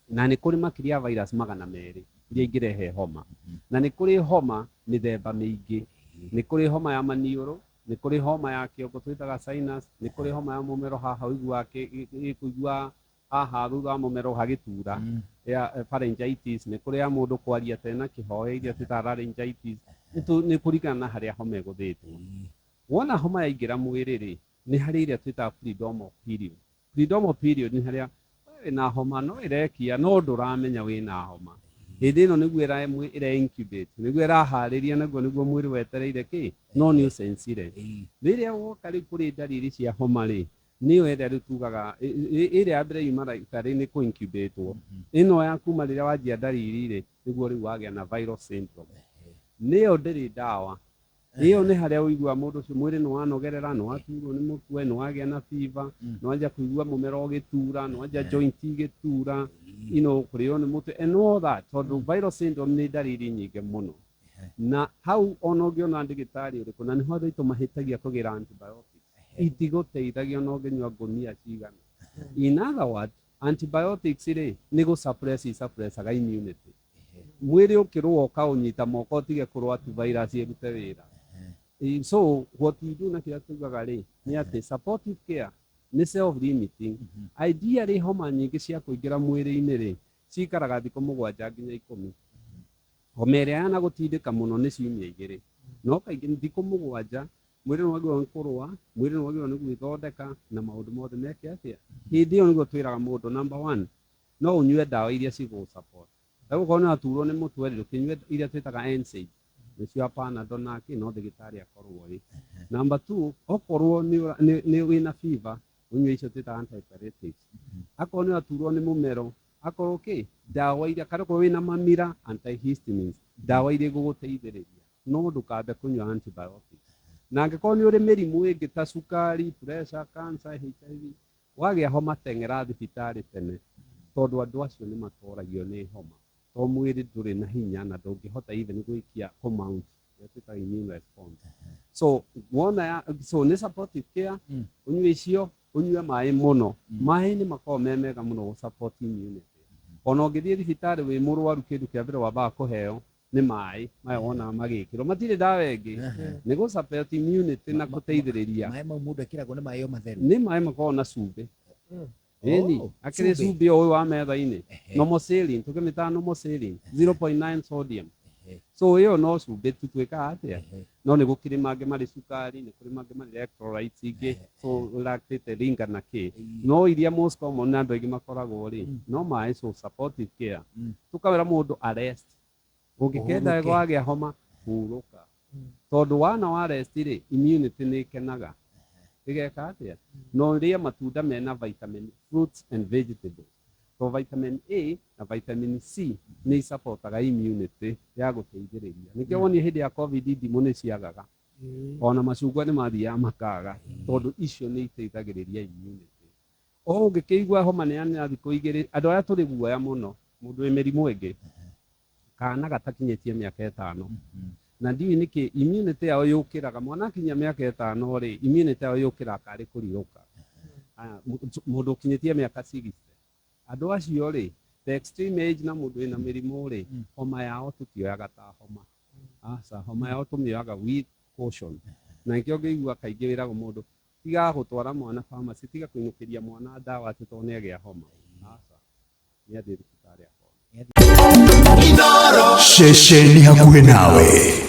na nĩ kũrĩ makĩria virus 200 iria ingĩrehe homa, na nĩ kũrĩ homa mĩthemba mĩingĩ. Nĩ kũrĩ homa ya maniũrũ, nĩ kũrĩ homa ya kĩongo twĩtaga sinus, nĩ kũrĩ homa ya mũmero haha ũigua haha thutha wa mũmero hagĩtura ya pharyngitis, nĩ kũrĩ ya mũndũ kwaria tena kĩhoe iria twĩtaga laryngitis. Nĩ kũringana na harĩa homa ĩgũthĩtwo. Wona homa yaingĩra mwĩrĩ-rĩ, nĩ harĩ iria twĩtaga prodromal period. Prodromal period nĩ harĩa wĩna homa no ĩrekia no ndũramenya wĩna homa. Hĩndĩ ĩno nĩguo ĩra-incubate, nĩguo ĩraharĩria nĩguo mwĩrĩ wetereire no-nuisance-rĩ. Rĩrĩa woka rĩu kũrĩ ndariri cia homa-rĩ, nĩyo ĩrĩa rĩu tugaga ĩrĩa ya mbere yuma nĩ kũ-incubate-wo. Ĩno ya kuma rĩrĩa wanjia ndariri-rĩ, nĩguo rĩu wagĩa na viral syndrome. Nĩyo ndĩrĩ ndawa. Ĩyo nĩ harĩa ũiguaga mũndũ ũcio mwĩrĩ nĩ wanogerera, nĩ waturwo nĩ mũtwe, nĩ wagĩa na fever, nĩ wanjia kũigua mũmero ũgĩtura, nĩ wanjia joint igĩtura, kũrĩo nĩ mũtwe and all that, tondũ viral syndrome nĩ ndariri nyingĩ mũno. Na hau ona ũngĩona ndagĩtarĩ ũrĩkũ, na nĩho andũ aitũ mahĩtagia kũgĩra antibiotics, itigũteithagia ona ũngĩnyua ngũnia cigana. In other words, antibiotics-rĩ nĩ suppressaga immunity. Mwĩrĩ ũkĩrũa ũkaũnyita moko ũtige kũrũa tu virus ĩrute wĩra. So what we do na kĩrĩa tugaga-rĩ nĩ atĩ supportive care nĩ self limiting. Ideally homa nyingĩ cia kũingĩra mwĩrĩ-inĩ-rĩ cikaraga thikũ 7 nginya 10. Homa ĩrĩa yanagũtindĩka mũno nĩ ciumia 2, no kaingĩ thikũ 7 mwĩrĩ nĩ wagĩrĩirwo nĩ kũrũa, mwĩrĩ nĩ wagĩrĩirwo nĩ gwĩthondeka na maũndũ mothe meke atĩa. Hĩndĩ ĩyo nĩguo twĩraga mũndũ number 1 no ũnyue ndawa iria cigũ-support. Okorwo nĩ waturwo nĩ mũtwe ndũkĩnyue iria twĩtaga NSAID, nĩcio Panadol no ndagĩtarĩ akorwo ĩ. Number 2, okorwo nĩ wĩna fever ũnyue icio twĩtaga antipyretics. Akorwo nĩ waturwo nĩ mũmero, akorwo ndawa iria kana okorwo wĩna mamira antihistamines, ndawa iria igũgũteithĩrĩria, no ndũkambe kũnyua antibiotics. Na angĩkorwo nĩ ũrĩ mĩrimũ ĩngĩ ta cukari, pressure, cancer, HIV, wagĩa homa teng'era thibitarĩ tene, tondũ andũ acio nĩ matũragio nĩ homa. To mwĩrĩ ndũrĩ na hinya na ndũngĩhota even gũikia mount twĩtaga immune response. So nĩ supportive care, ũnyue icio, ũnyue maĩ mũno. Maĩ nĩ makoragwo me mega mũno gũ support immunity. Ona ũngĩthiĩ thibitarĩ wĩ mũrwaru kĩndũ kĩa mbere wambaga kũheo nĩ maĩ, maya wonaga magĩkĩrwo, matirĩ ndawa ĩngĩ, nĩ gũ support immunity na gũteithĩrĩria. Maĩ mau mũndũ ekĩragwo nĩ maĩ matheru? Nĩ maĩ makoragwo na cumbĩ. Ĩni, akĩrĩ cumbĩ ũyũ wa metha-inĩ, normal saline, tũkĩmĩtaga normal saline, 0.9 sodium. So ĩyo no cumbĩ tu twĩkaga atĩa, no nĩ gũkĩrĩ mangĩ marĩ cukari, nĩ kũrĩ mangĩ marĩ electrolytes ingĩ, so lactate, ringa na kĩ. No iria most common na andũ aingĩ makoragwo-rĩ, no maĩ. So supportive care, tũkawĩra mũndũ arest. Ũngĩkenda wagĩa homa, hurũka. Tondũ wa rest-rĩ, immunity nĩ ĩkenaga. Ĩgeka atĩa? No rĩe matunda mena vitamin, fruits and vegetables. So vitamin A na vitamin C nĩ supportaga immunity ya gũteithĩrĩria. Nĩkĩo wonire hĩndĩ ya COVID ndimũ nĩ ciagaga. Ona macungwa nĩ mathiaga makaga, tondũ icio nĩ iteithagĩrĩria immunity. O ũngĩkĩigua homa nĩ ya thikũ 2, andũ arĩa tũrĩ guoya mũno, mũndũ wĩ mĩrimũ ĩngĩ, kana gatakinyĩtie mĩaka 5. Na ndiũĩ nĩkĩ immunity yao yũkĩraga, mwana akinyia mĩaka 5-rĩ, immunity yao yũkĩraga karĩ kũrirũka. Mũndũ ũkinyĩtie mĩaka 60, andũ acio-rĩ, the extreme age na mũndũ wĩna mĩrimũ-rĩ, homa yao tũtioyaga ta homa. Aca, homa yao tũmĩoyaga with caution. Na nĩkĩo ngĩigua kaingĩ wĩragwo mũndũ, tiga gũtwara mwana pharmacy, tiga kũinũkĩria mwana ndawa atĩ tondũ nĩagĩa homa. Aca, nĩ athiĩ thibitarĩ akone. Ceceni hakuhĩ nawe.